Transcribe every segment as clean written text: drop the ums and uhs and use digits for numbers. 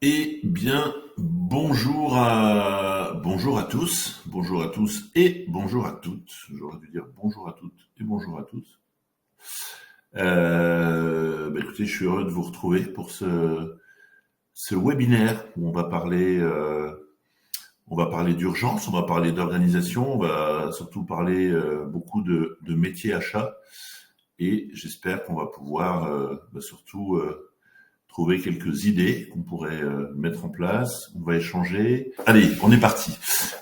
Eh bien, bonjour à tous et bonjour à toutes. J'aurais dû dire bonjour à toutes et bonjour à tous. Écoutez, je suis heureux de vous retrouver pour ce webinaire où on va parler d'urgence, on va parler d'organisation, on va surtout parler beaucoup de métiers achats et j'espère qu'on va pouvoir surtout trouver quelques idées qu'on pourrait mettre en place. On va échanger. Allez, on est parti.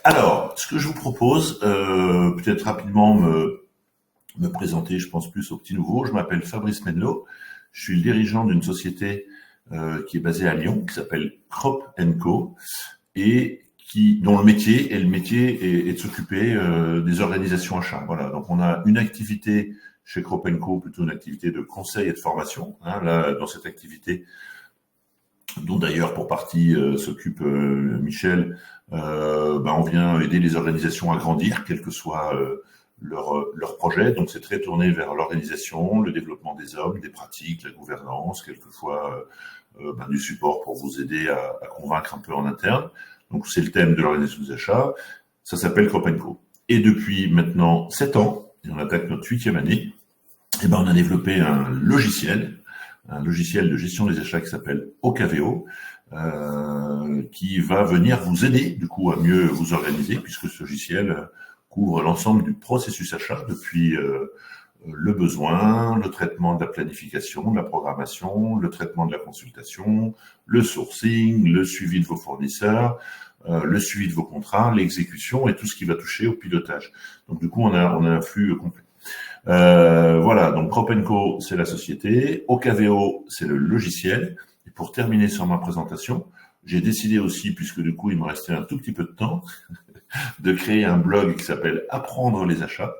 Alors, ce que je vous propose, peut-être rapidement me présenter, je pense plus aux petits nouveaux. Je m'appelle Fabrice Menlo. Je suis le dirigeant d'une société qui est basée à Lyon, qui s'appelle Crop & Co. et dont le métier est de s'occuper des organisations achats. Voilà. Donc, on a une activité chez Crop & Co, plutôt une activité de conseil et de formation. Là, dans cette activité, dont d'ailleurs pour partie s'occupe Michel, on vient aider les organisations à grandir, quel que soit leur projet. Donc c'est très tourné vers l'organisation, le développement des hommes, des pratiques, la gouvernance, quelquefois du support pour vous aider à convaincre un peu en interne. Donc c'est le thème de l'organisation des achats. Ça s'appelle Crop & Co. Et depuis maintenant 7 ans, et on attaque notre 8e année, on a développé un logiciel de gestion des achats qui s'appelle Ocaveo, qui va venir vous aider du coup à mieux vous organiser, puisque ce logiciel couvre l'ensemble du processus achat, depuis le besoin, le traitement de la planification, de la programmation, le traitement de la consultation, le sourcing, le suivi de vos fournisseurs, le suivi de vos contrats, l'exécution et tout ce qui va toucher au pilotage. Donc du coup, on a un flux complet. Voilà, donc Crop & Co, c'est la société, Ocaveo, c'est le logiciel. Et pour terminer sur ma présentation, j'ai décidé aussi, puisque du coup il me restait un tout petit peu de temps, de créer un blog qui s'appelle Apprendre les achats,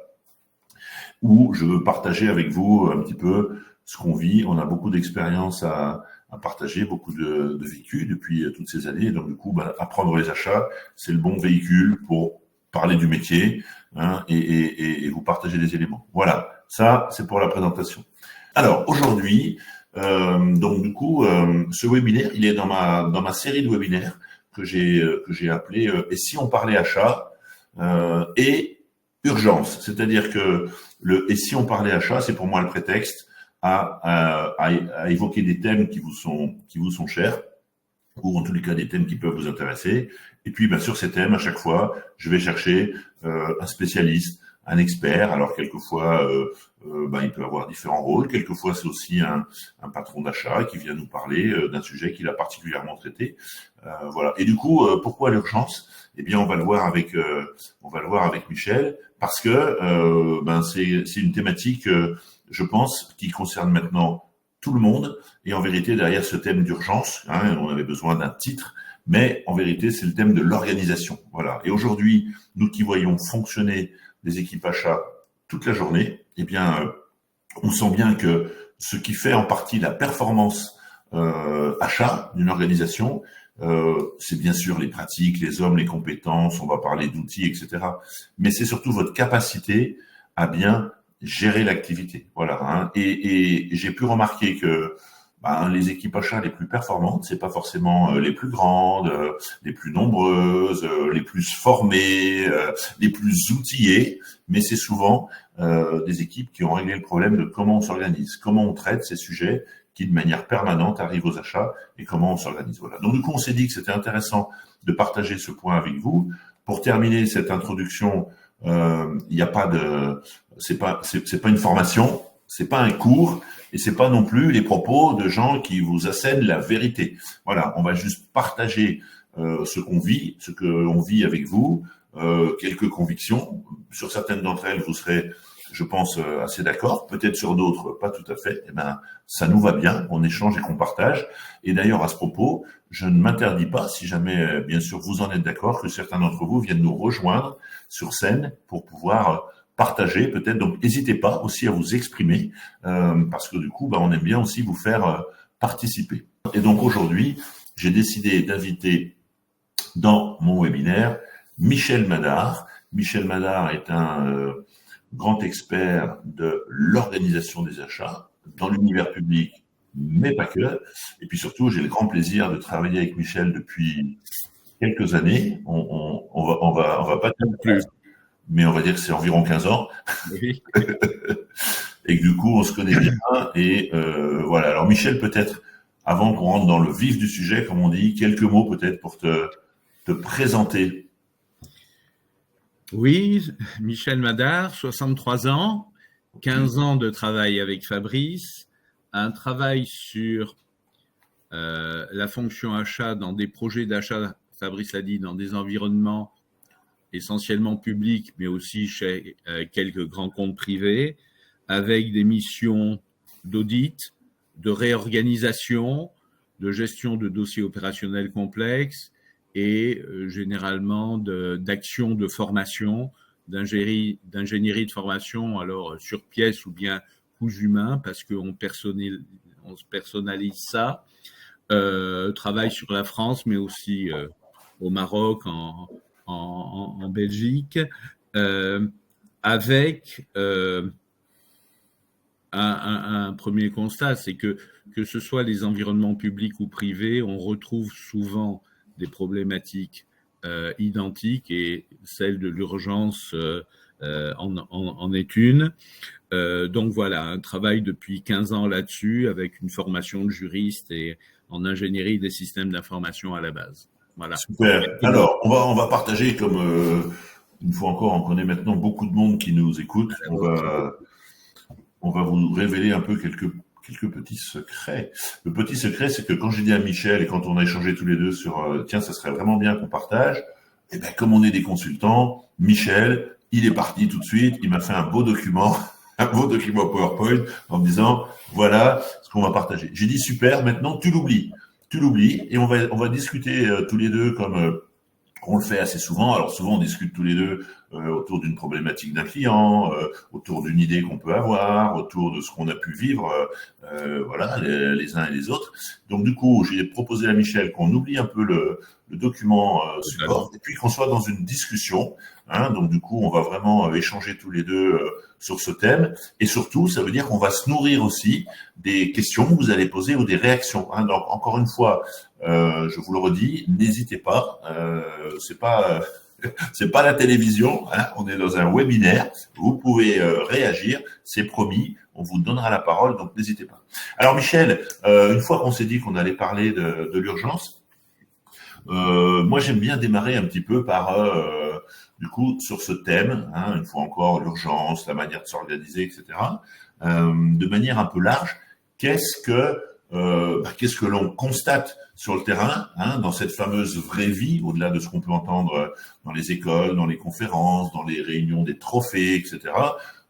où je veux partager avec vous un petit peu ce qu'on vit. On a beaucoup d'expériences à partager, beaucoup de vécu depuis toutes ces années. Et donc du coup, Apprendre les achats, c'est le bon véhicule pour parler du métier, et vous partager des éléments. Voilà, ça c'est pour la présentation. Alors aujourd'hui, ce webinaire, il est dans ma série de webinaires que j'ai appelé Et si on parlait achat et urgence. C'est-à-dire que le Et si on parlait achat, c'est pour moi le prétexte à évoquer des thèmes qui vous sont chers, ou en tous les cas des thèmes qui peuvent vous intéresser. Et puis, sur ces thèmes, à chaque fois, je vais chercher un spécialiste, un expert. Alors, quelquefois, il peut avoir différents rôles. Quelquefois, c'est aussi un patron d'achat qui vient nous parler d'un sujet qu'il a particulièrement traité. Voilà. Et du coup, pourquoi l'urgence ? Eh bien, on va le voir avec Michel, parce que c'est une thématique, je pense, qui concerne maintenant tout le monde. Et en vérité, derrière ce thème d'urgence, on avait besoin d'un titre, mais en vérité, c'est le thème de l'organisation. Voilà. Et aujourd'hui, nous qui voyons fonctionner des équipes achats toute la journée, on sent bien que ce qui fait en partie la performance achat d'une organisation, c'est bien sûr les pratiques, les hommes, les compétences, on va parler d'outils, etc. Mais c'est surtout votre capacité à bien gérer l'activité. Voilà. Et j'ai pu remarquer que les équipes achats les plus performantes, c'est pas forcément les plus grandes, les plus nombreuses, les plus formées, les plus outillées, mais c'est souvent des équipes qui ont réglé le problème de comment on s'organise, comment on traite ces sujets qui de manière permanente arrivent aux achats et comment on s'organise. Voilà. Donc du coup, on s'est dit que c'était intéressant de partager ce point avec vous. Pour terminer cette introduction, il n'y a pas de, c'est pas une formation, c'est pas un cours, et c'est pas non plus les propos de gens qui vous assènent la vérité. Voilà, on va juste partager ce qu'on vit, ce que l'on vit avec vous, quelques convictions. Sur certaines d'entre elles, vous serez, je pense, assez d'accord. Peut-être sur d'autres, pas tout à fait. Ça nous va bien, on échange et qu'on partage. Et d'ailleurs, à ce propos, je ne m'interdis pas, si jamais, bien sûr, vous en êtes d'accord, que certains d'entre vous viennent nous rejoindre sur scène pour pouvoir partager peut-être. Donc, n'hésitez pas aussi à vous exprimer, parce que du coup, on aime bien aussi vous faire participer. Et donc, aujourd'hui, j'ai décidé d'inviter dans mon webinaire Michel Madar. Michel Madar est un grand expert de l'organisation des achats dans l'univers public mais pas que. Et puis surtout, j'ai le grand plaisir de travailler avec Michel depuis quelques années. On va pas dire Plus. mais on va dire que c'est environ 15 ans. Oui. Et que du coup, on se connaît bien. Et voilà. Alors Michel, peut-être, avant qu'on rentre dans le vif du sujet, comme on dit, quelques mots peut-être pour te présenter. Oui, Michel Madar, 63 ans, 15 ans de travail avec Fabrice, un travail sur la fonction achat dans des projets d'achat, Fabrice l'a dit, dans des environnements essentiellement publics, mais aussi chez quelques grands comptes privés, avec des missions d'audit, de réorganisation, de gestion de dossiers opérationnels complexes et généralement d'actions de formation, d'ingénierie de formation, alors sur pièce ou bien coûts humains, parce qu'on personnalise ça. Travaille sur la France, mais aussi au Maroc, en Belgique, avec un premier constat, c'est que ce soit les environnements publics ou privés, on retrouve souvent des problématiques identiques et celle de l'urgence en est une. Donc voilà, un travail depuis 15 ans là-dessus avec une formation de juriste et en ingénierie des systèmes d'information à la base. Voilà. Super. Alors, on va partager comme une fois encore, on connaît maintenant beaucoup de monde qui nous écoute. On va vous révéler un peu quelques petits secrets. Le petit secret, c'est que quand j'ai dit à Michel et quand on a échangé tous les deux sur tiens, ça serait vraiment bien qu'on partage, et ben comme on est des consultants, Michel, il est parti tout de suite, il m'a fait un beau document, un beau document PowerPoint en me disant voilà ce qu'on va partager. J'ai dit super, maintenant tu l'oublies et on va discuter tous les deux comme on le fait assez souvent. Alors souvent, on discute tous les deux autour d'une problématique d'un client, autour d'une idée qu'on peut avoir, autour de ce qu'on a pu vivre, voilà, les uns et les autres. Donc du coup, j'ai proposé à Michel qu'on oublie un peu le document support et puis qu'on soit dans une discussion. Hein, donc du coup, on va vraiment échanger tous les deux sur ce thème. Et surtout, ça veut dire qu'on va se nourrir aussi des questions que vous allez poser ou des réactions. Hein. Donc encore une fois, je vous le redis, n'hésitez pas. C'est pas la télévision. Hein, on est dans un webinaire. Vous pouvez réagir. C'est promis. On vous donnera la parole. Donc n'hésitez pas. Alors Michel, une fois qu'on s'est dit qu'on allait parler de l'urgence, moi j'aime bien démarrer un petit peu par du coup sur ce thème. Hein, une fois encore l'urgence, la manière de s'organiser, etc. De manière un peu large. Qu'est-ce que l'on constate sur le terrain, hein, dans cette fameuse vraie vie, au-delà de ce qu'on peut entendre dans les écoles, dans les conférences, dans les réunions des trophées, etc.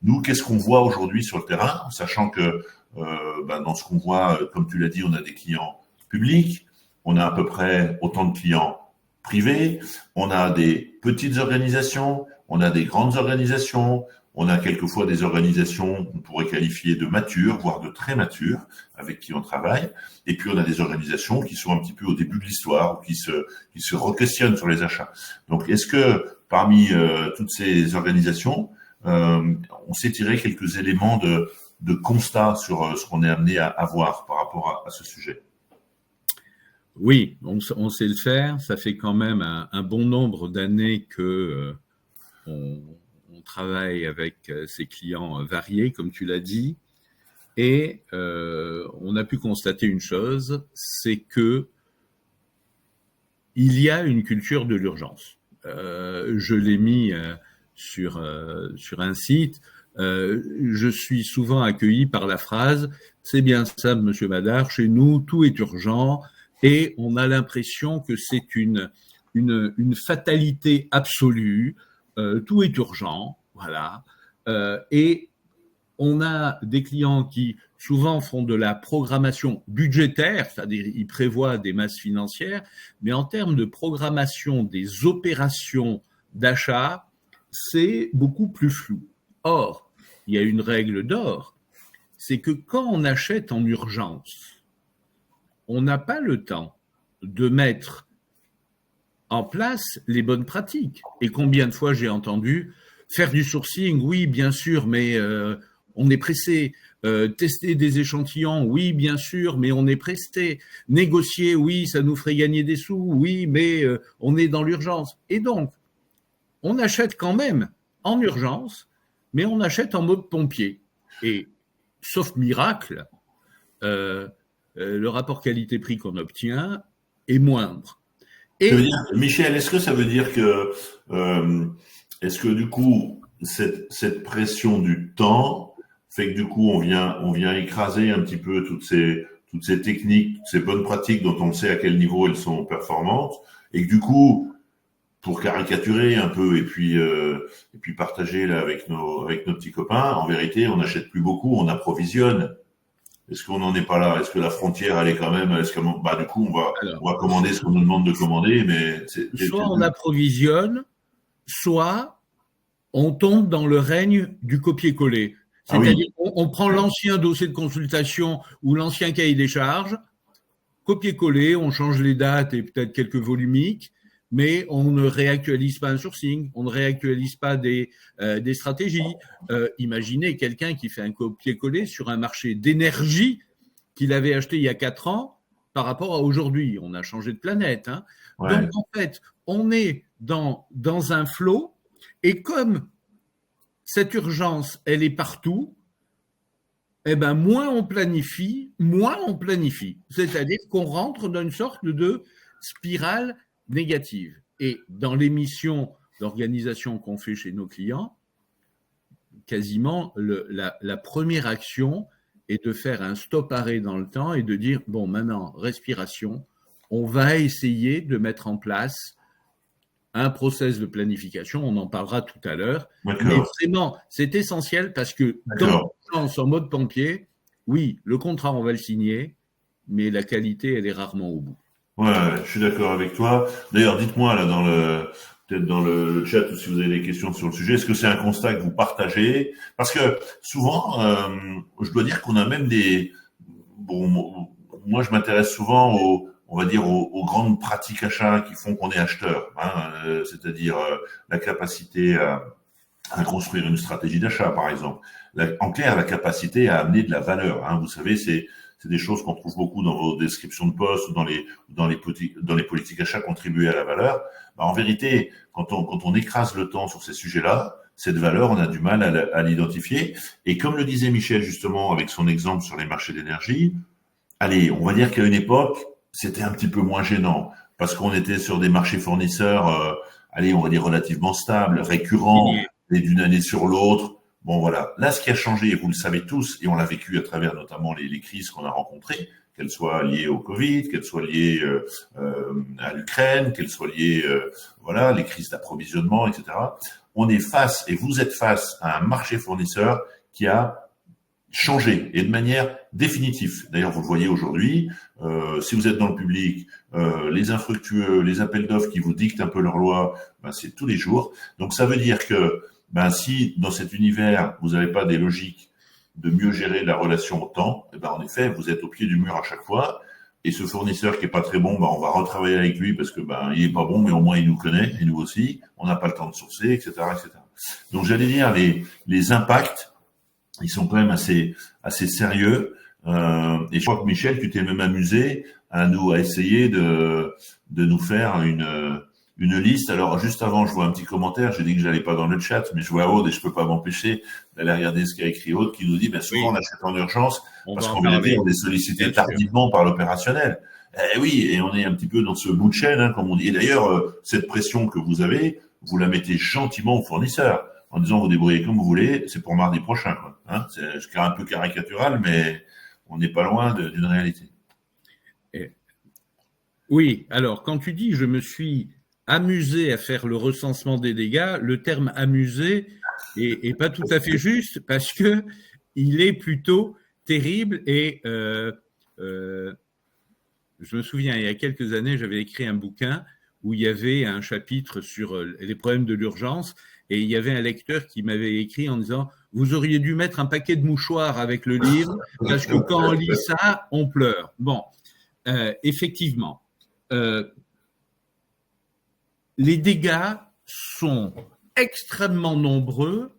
Nous, qu'est-ce qu'on voit aujourd'hui sur le terrain, sachant que dans ce qu'on voit, comme tu l'as dit, on a des clients publics, on a à peu près autant de clients privés, on a des petites organisations, on a des grandes organisations, on a quelquefois des organisations qu'on pourrait qualifier de matures, voire de très matures, avec qui on travaille. Et puis, on a des organisations qui sont un petit peu au début de l'histoire, qui se re-questionnent sur les achats. Donc, est-ce que parmi toutes ces organisations, on s'est tiré quelques éléments de constat sur ce qu'on est amené à voir par rapport à ce sujet? Oui, on sait le faire. Ça fait quand même un bon nombre d'années que on travaille avec ces clients variés, comme tu l'as dit, et on a pu constater une chose, c'est que il y a une culture de l'urgence. Je l'ai mis sur un site. Je suis souvent accueilli par la phrase « C'est bien ça, Monsieur Madar, chez nous, tout est urgent ». Et on a l'impression que c'est une fatalité absolue. Tout est urgent, voilà. Et on a des clients qui souvent font de la programmation budgétaire, c'est-à-dire ils prévoient des masses financières, mais en termes de programmation des opérations d'achat, c'est beaucoup plus flou. Or, il y a une règle d'or, c'est que quand on achète en urgence, on n'a pas le temps de mettre en place les bonnes pratiques. Et combien de fois j'ai entendu faire du sourcing, oui, bien sûr, mais on est pressé. Tester des échantillons, oui, bien sûr, mais on est pressé. Négocier, oui, ça nous ferait gagner des sous, oui, mais on est dans l'urgence. Et donc, on achète quand même en urgence, mais on achète en mode pompier. Et, sauf miracle, le rapport qualité-prix qu'on obtient est moindre. Ça veut dire, Michel, est-ce que ça veut dire que, est-ce que du coup, cette pression du temps fait que du coup, on vient écraser un petit peu toutes ces techniques, toutes ces bonnes pratiques dont on sait à quel niveau elles sont performantes, et que du coup, pour caricaturer un peu et puis partager là avec nos petits copains, en vérité, on n'achète plus beaucoup, on approvisionne. Est-ce qu'on n'en est pas là? Est-ce que la frontière, elle est quand même, du coup, on va commander ce qu'on nous demande de commander, mais soit on approvisionne, soit on tombe dans le règne du copier-coller. C'est-à-dire on prend l'ancien dossier de consultation ou l'ancien cahier des charges, copier-coller, on change les dates et peut-être quelques volumiques, mais on ne réactualise pas un sourcing, on ne réactualise pas des stratégies. Imaginez quelqu'un qui fait un copier-coller sur un marché d'énergie qu'il avait acheté il y a 4 ans par rapport à aujourd'hui. On a changé de planète. Hein. Ouais. Donc, en fait, on est dans un flot et comme cette urgence, elle est partout, eh ben, moins on planifie. C'est-à-dire qu'on rentre dans une sorte de spirale négative. Et dans les missions d'organisation qu'on fait chez nos clients, quasiment la première action est de faire un stop-arrêt dans le temps et de dire, bon, maintenant, respiration, on va essayer de mettre en place un process de planification, on en parlera tout à l'heure. Mais vraiment, c'est essentiel parce que dans l'urgence en mode pompier, oui, le contrat, on va le signer, mais la qualité, elle est rarement au bout. Ouais, je suis d'accord avec toi. D'ailleurs, dites-moi là peut-être dans le chat ou si vous avez des questions sur le sujet, est-ce que c'est un constat que vous partagez? Parce que souvent, je dois dire qu'on a même moi je m'intéresse souvent aux grandes pratiques achats qui font qu'on est acheteur, hein, c'est-à-dire la capacité à construire une stratégie d'achat, par exemple. En clair, la capacité à amener de la valeur. Hein, vous savez, c'est des choses qu'on trouve beaucoup dans vos descriptions de poste ou dans les politiques achats contribuer à la valeur. En vérité, quand on écrase le temps sur ces sujets-là, cette valeur, on a du mal à l'identifier. Et comme le disait Michel justement avec son exemple sur les marchés d'énergie, allez, on va dire qu'à une époque, c'était un petit peu moins gênant parce qu'on était sur des marchés fournisseurs, on va dire relativement stables, récurrents, et d'une année sur l'autre. Bon, voilà. Là, ce qui a changé, et vous le savez tous, et on l'a vécu à travers notamment les crises qu'on a rencontrées, qu'elles soient liées au Covid, qu'elles soient liées à l'Ukraine, qu'elles soient liées, les crises d'approvisionnement, etc. On est face, et vous êtes face à un marché fournisseur qui a changé, et de manière définitive. D'ailleurs, vous le voyez aujourd'hui, si vous êtes dans le public, les infructueux, les appels d'offres qui vous dictent un peu leur loi, c'est tous les jours. Donc, ça veut dire que si dans cet univers, vous n'avez pas des logiques de mieux gérer la relation au temps, en effet, vous êtes au pied du mur à chaque fois. Et ce fournisseur qui est pas très bon, on va retravailler avec lui parce que il est pas bon, mais au moins il nous connaît et nous aussi. On n'a pas le temps de sourcer, etc., etc. Donc j'allais dire les impacts, ils sont quand même assez sérieux. Et je crois que Michel, tu t'es même amusé à essayer de nous faire une liste. Alors, juste avant, je vois un petit commentaire. J'ai dit que j'allais pas dans le chat, mais je vois Aude et je peux pas m'empêcher d'aller regarder ce qu'a écrit Aude qui nous dit, souvent, on achète en urgence parce qu'en vérité, on est sollicité tardivement par l'opérationnel. Oui, et on est un petit peu dans ce bout de chaîne, hein, comme on dit. Et d'ailleurs, cette pression que vous avez, vous la mettez gentiment au fournisseur en disant, vous débrouillez comme vous voulez, c'est pour mardi prochain, quoi. Hein, c'est un peu caricatural, mais on n'est pas loin d'une réalité. Oui, alors, quand tu dis, je me suis amusé à faire le recensement des dégâts, le terme amusé est pas tout à fait juste parce que il est plutôt terrible et je me souviens, il y a quelques années, j'avais écrit un bouquin où il y avait un chapitre sur les problèmes de l'urgence et il y avait un lecteur qui m'avait écrit en disant « Vous auriez dû mettre un paquet de mouchoirs avec le livre parce que quand on lit ça, on pleure. » Bon, effectivement. Les dégâts sont extrêmement nombreux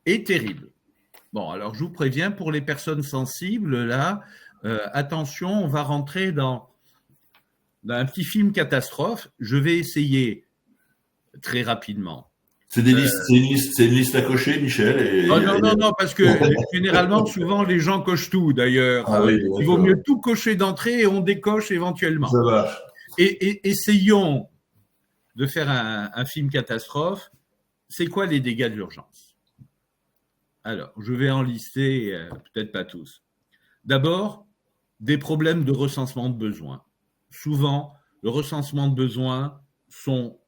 et terribles. Bon, alors je vous préviens, pour les personnes sensibles, là, attention, on va rentrer dans un petit film catastrophe. Je vais essayer très rapidement. C'est une liste à cocher, Michel. Oh non, non, non, parce que généralement, souvent, les gens cochent tout, d'ailleurs. Ah oui, Il vaut d'accord. mieux tout cocher d'entrée et on décoche éventuellement. Ça va. Et essayons de faire un film catastrophe. C'est quoi les dégâts de l'urgence? Alors, je vais en lister, peut-être pas tous. D'abord, des problèmes de recensement de besoins. Souvent, le recensement de besoins sont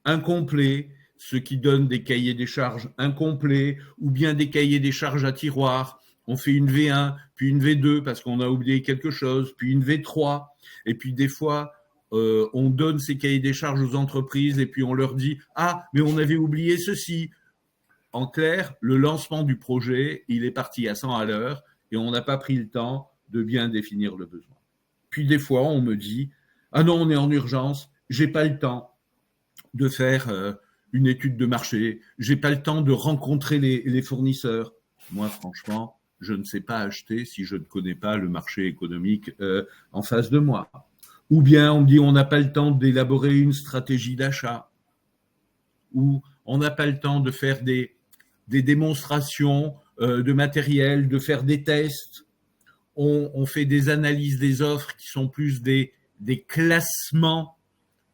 incomplets, ce qui donne des cahiers des charges incomplets, ou bien des cahiers des charges à tiroir. On fait une V1, puis une V2 parce qu'on a oublié quelque chose, puis une V3. Et puis des fois, on donne ces cahiers des charges aux entreprises et puis on leur dit « Ah, mais on avait oublié ceci ». En clair, le lancement du projet, il est parti à 100 à l'heure et on n'a pas pris le temps de bien définir le besoin. Puis des fois, on me dit « Ah non, on est en urgence, j'ai pas le temps de faire une étude de marché, j'ai pas le temps de rencontrer les fournisseurs. » Moi, franchement, je ne sais pas acheter si je ne connais pas le marché économique en face de moi. Ou bien on me dit on n'a pas le temps d'élaborer une stratégie d'achat. Ou on n'a pas le temps de faire des démonstrations de matériel, de faire des tests. On fait des analyses des offres qui sont plus des classements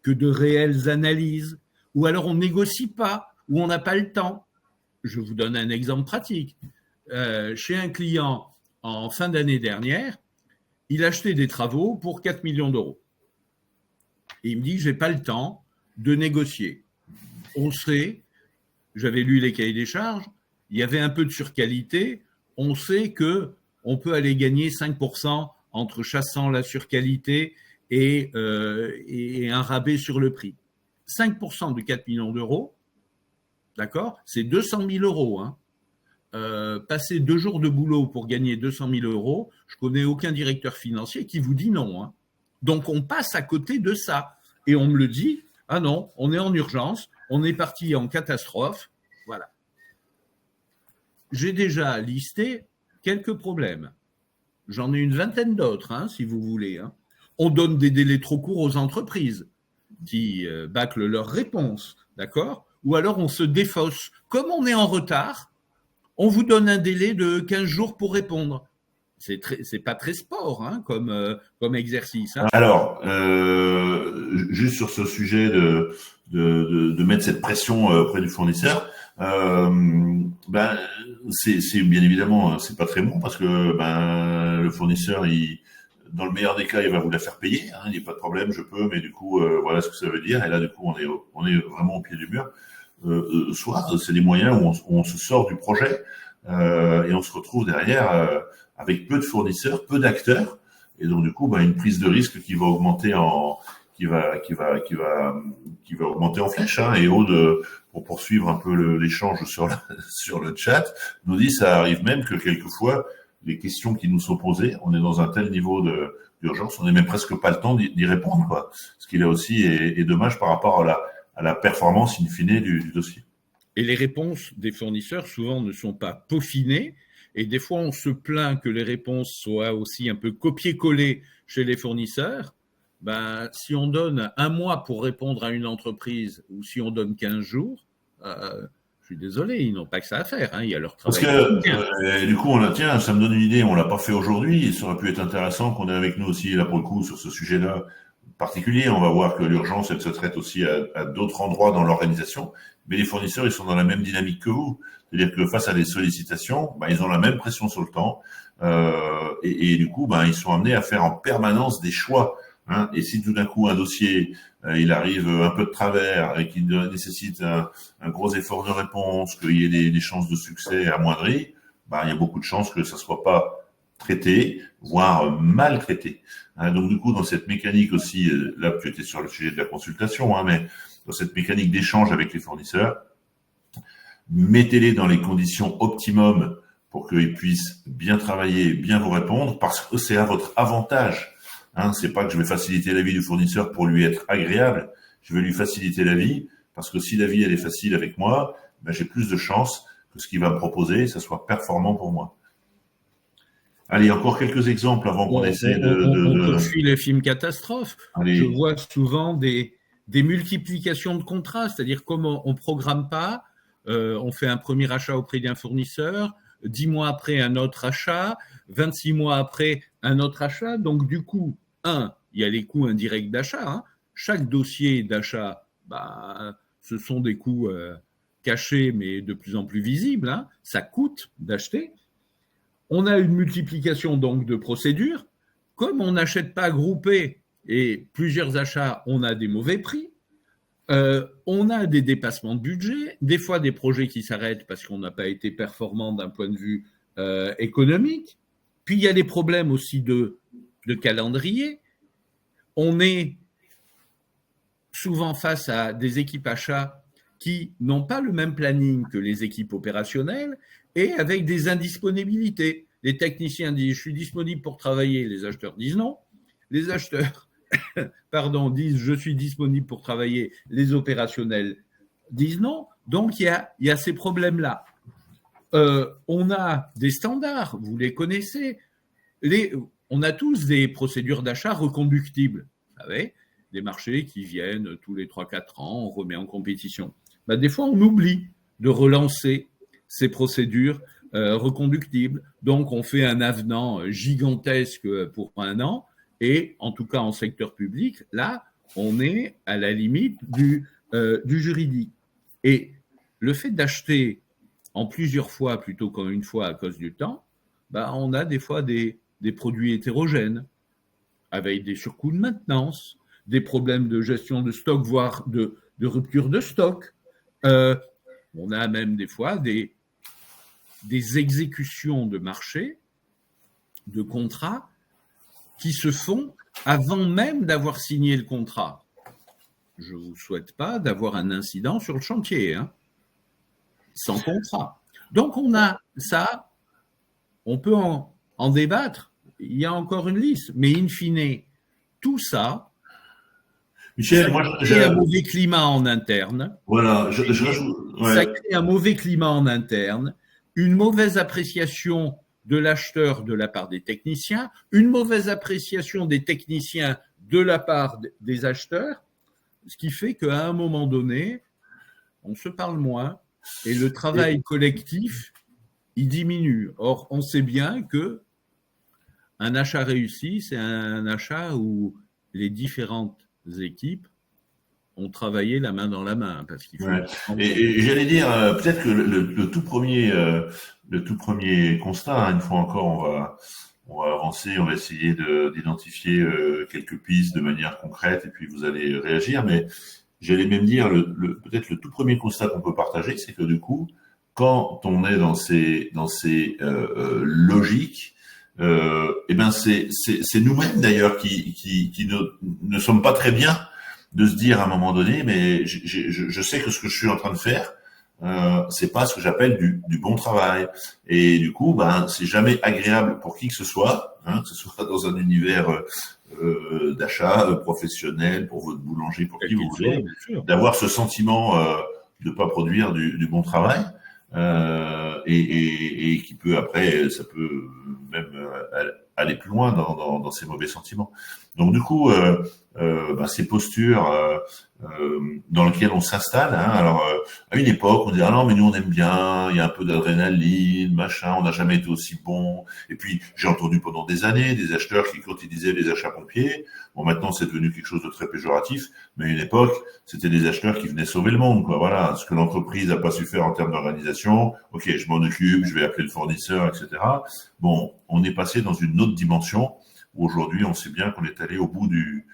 que de réelles analyses, ou alors on négocie pas, ou on n'a pas le temps. Je vous donne un exemple pratique. Chez un client, en fin d'année dernière, il achetait des travaux pour 4 millions d'euros. Et il me dit, j'ai pas le temps de négocier. On sait, j'avais lu les cahiers des charges, il y avait un peu de surqualité, on sait que on peut aller gagner 5% entre chassant la surqualité et un rabais sur le prix. 5% de 4 millions d'euros, d'accord, c'est 200 000 euros. Hein. Passer 2 jours de boulot pour gagner 200 000 euros, je connais aucun directeur financier qui vous dit non. Hein. Donc on passe à côté de ça. Et on me le dit, ah non, on est en urgence, on est parti en catastrophe. Voilà. J'ai déjà listé quelques problèmes. J'en ai une vingtaine d'autres, hein, si vous voulez. Hein. On donne des délais trop courts aux entreprises qui bâclent leurs réponses, d'accord? Ou alors on se défausse. Comme on est en retard, on vous donne un délai de 15 jours pour répondre. C'est pas très sport hein, comme exercice. Hein. Alors, juste sur ce sujet de mettre cette pression auprès du fournisseur, c'est bien évidemment c'est pas très bon parce que le fournisseur, dans le meilleur des cas, il va vous la faire payer. Hein, il n'y a pas de problème, je peux, mais du coup, voilà ce que ça veut dire. Et là, du coup, on est vraiment au pied du mur. Soit c'est des moyens où on se sort du projet et on se retrouve derrière avec peu de fournisseurs, peu d'acteurs, et donc du coup, une prise de risque qui va augmenter qui va augmenter en flèche. Hein, et Aude, pour poursuivre un peu l'échange sur le chat, nous dit ça arrive même que quelquefois les questions qui nous sont posées, on est dans un tel niveau d'urgence, on n'est même presque pas le temps d'y répondre, quoi. Ce qui là aussi est dommage par rapport à la performance in fine du dossier. Et les réponses des fournisseurs souvent ne sont pas peaufinées. Et des fois, on se plaint que les réponses soient aussi un peu copier-coller chez les fournisseurs. Si on donne 1 mois pour répondre à une entreprise ou si on donne 15 jours, je suis désolé, ils n'ont pas que ça à faire. Hein, il y a leur travail. Parce que du coup, ça me donne une idée. On l'a pas fait aujourd'hui. Ça aurait pu être intéressant qu'on ait avec nous aussi là pour le coup sur ce sujet-là particulier. On va voir que l'urgence, elle se traite aussi à d'autres endroits dans l'organisation. Mais les fournisseurs, ils sont dans la même dynamique que vous. C'est-à-dire que face à des sollicitations, ils ont la même pression sur le temps. Et du coup, ils sont amenés à faire en permanence des choix. Hein. Et si tout d'un coup, un dossier, il arrive un peu de travers et qu'il nécessite un gros effort de réponse, qu'il y ait des chances de succès amoindries, il y a beaucoup de chances que ça soit pas traité, voire mal traité. Hein, donc du coup, dans cette mécanique aussi, là tu étais sur le sujet de la consultation, hein, mais dans cette mécanique d'échange avec les fournisseurs, mettez-les dans les conditions optimum pour qu'ils puissent bien travailler, bien vous répondre, parce que c'est à votre avantage. Hein, c'est pas que je vais faciliter la vie du fournisseur pour lui être agréable, je vais lui faciliter la vie, parce que si la vie elle est facile avec moi, j'ai plus de chances que ce qu'il va me proposer, ça soit performant pour moi. Allez, encore quelques exemples avant qu'on essaie On poursuit les films catastrophes. Allez. Je vois souvent des multiplications de contrats, c'est-à-dire comme on ne programme pas, on fait un premier achat auprès d'un fournisseur, 10 mois après un autre achat, 26 mois après un autre achat. Donc du coup, il y a les coûts indirects d'achat. Hein. Chaque dossier d'achat, ce sont des coûts cachés mais de plus en plus visibles. Hein. Ça coûte d'acheter. On a une multiplication donc de procédures. Comme on n'achète pas groupé et plusieurs achats, on a des mauvais prix. On a des dépassements de budget, des fois des projets qui s'arrêtent parce qu'on n'a pas été performant d'un point de vue économique. Puis il y a des problèmes aussi de calendrier. On est souvent face à des équipes achats qui n'ont pas le même planning que les équipes opérationnelles et avec des indisponibilités. Les techniciens disent « je suis disponible pour travailler », les acheteurs disent non. Les acheteurs disent « je suis disponible pour travailler », les opérationnels disent non. Donc il y a ces problèmes-là. On a des standards, vous les connaissez. On a tous des procédures d'achat reconductibles. Vous savez, des marchés qui viennent tous les 3-4 ans, on remet en compétition. Des fois, on oublie de relancer ces procédures reconductibles. Donc, on fait un avenant gigantesque pour 1 an. Et en tout cas, en secteur public, là, on est à la limite du juridique. Et le fait d'acheter en plusieurs fois plutôt qu'en une fois à cause du temps, on a des fois des produits hétérogènes avec des surcoûts de maintenance, des problèmes de gestion de stock, voire de rupture de stock. On a même des fois des exécutions de marché, de contrats, qui se font avant même d'avoir signé le contrat. Je ne vous souhaite pas d'avoir un incident sur le chantier, hein, sans contrat. Donc on a ça, on peut en débattre, il y a encore une liste, mais in fine, tout ça, Michel, ça crée un mauvais climat en interne. Voilà, Ça crée un mauvais climat en interne, une mauvaise appréciation de l'acheteur de la part des techniciens, une mauvaise appréciation des techniciens de la part des acheteurs, ce qui fait qu'à un moment donné, on se parle moins et le travail collectif, il diminue. Or, on sait bien que un achat réussi, c'est un achat où les différentes équipes ont travaillé la main dans la main. Parce qu'il faut et j'allais dire, peut-être que le tout premier constat, une fois encore, on va avancer, on va essayer d'identifier quelques pistes de manière concrète et puis vous allez réagir. Mais j'allais même dire, peut-être le tout premier constat qu'on peut partager, c'est que du coup, quand on est dans ces logiques, c'est nous-mêmes d'ailleurs qui ne sommes pas très bien de se dire à un moment donné, mais je sais que ce que je suis en train de faire, c'est pas ce que j'appelle du bon travail. Et du coup, c'est jamais agréable pour qui que ce soit, que ce soit dans un univers d'achat professionnel, pour votre boulanger, pour qui vous voulez, d'avoir ce sentiment de pas produire du bon travail. Et qui peut après, ça peut même aller plus loin dans ces mauvais sentiments. Donc du coup, ces postures dans lesquelles on s'installe. Alors à une époque, on disait ah non mais nous on aime bien, il y a un peu d'adrénaline, machin, on n'a jamais été aussi bon. Et puis j'ai entendu pendant des années des acheteurs qui quand ils disaient les achats pompiers, bon maintenant c'est devenu quelque chose de très péjoratif, mais à une époque c'était des acheteurs qui venaient sauver le monde, quoi. Voilà, ce que l'entreprise n'a pas su faire en termes d'organisation, ok, je m'en occupe, je vais appeler le fournisseur, etc. Bon, on est passé dans une autre dimension où aujourd'hui on sait bien qu'on est allé au bout du